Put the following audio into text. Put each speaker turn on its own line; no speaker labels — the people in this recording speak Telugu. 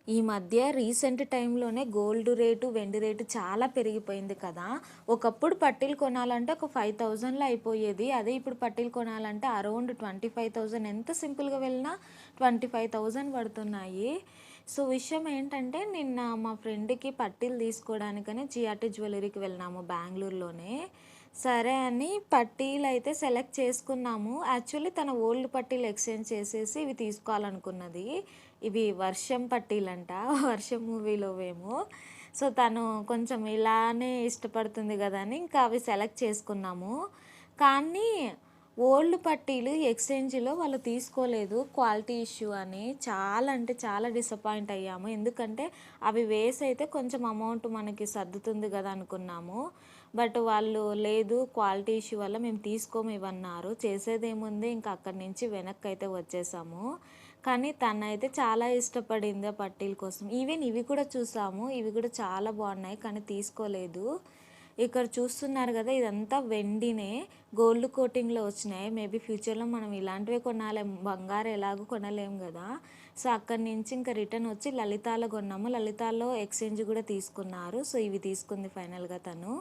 ఈ మధ్య రీసెంట్ టైంలోనే గోల్డ్ రేటు, వెండి రేటు చాలా పెరిగిపోయింది కదా! ఒకప్పుడు పట్టీలు కొనాలంటే ఒక 5,000లో అయిపోయేది. అదే ఇప్పుడు పట్టీలు కొనాలంటే అరౌండ్ 25,000 ఎంత సింపుల్‌గా వెళ్ళినా 25,000 పడుతున్నాయి. సో, విషయం ఏంటంటే నిన్న మా ఫ్రెండ్‌కి పట్టీలు తీసుకోవడానికని జిఆర్‌టీ జ్యువెల్లరీకి వెళ్ళినాము బెంగుళూరులోనే. సరే అని పట్టీలయితే సెలెక్ట్ చేసుకున్నాము. యాక్చువల్లీ తన ఓల్డ్ పట్టీలు ఎక్స్‌చేంజ్ చేసేసి ఇవి తీసుకోవాలనుకున్నది. ఇవి 'వర్షం' పట్టీలంట. 'వర్షం' మూవీలోవేమో. సో, తను కొంచెం ఇలానే ఇష్టపడుతుంది గదా! అని ఇంకా అవి సెలెక్ట్ చేసుకున్నాము. కానీ ఓల్డ్ పట్టీలు ఎక్స్‌చేంజ్‌లో వాళ్ళు తీసుకోలేదు. క్వాలిటీ ఇష్యూ అని. చాలా అంటే చాలా డిసప్పాయింట్ అయ్యాము. ఎందుకంటే అవి వేసైతే కొంచెం అమౌంట్ మనకి సర్దుతుంది గదా! అనుకున్నాము. బట్ వాళ్ళు లేదు క్వాలిటీ ఇష్యూ వల్ల మేము తీసుకోము ఇవన్నారు. చేసేదేముంది ఇంక అక్కడి నుంచి వెనక్కైతే వచ్చేసాము. కానీ తనైతే చాలా ఇష్టపడింది ఆ పట్టీల కోసం. ఈవెన్ ఇవి కూడా చూసాము. ఇవి కూడా చాలా బాగున్నాయి. కానీ తీసుకోలేదు. ఇక్కడ చూస్తున్నారు గదా! ఇదంతా వెండినే. గోల్డ్ కోటింగ్‌లో వచ్చినాయి. మేబీ ఫ్యూచర్‌లో మనం ఇలాంటివే కొనాలేమో. బంగారం ఎలాగో కొనలేము గదా! సో, అక్కడి నుంచి ఇంక రిటర్న్ వచ్చి లలితాలో కొన్నాము. లలితాలో ఎక్స్‌చేంజ్ గూడా తీసుకున్నారు. సో, ఇవి తీసుకుంది ఫైనల్‌గా తను.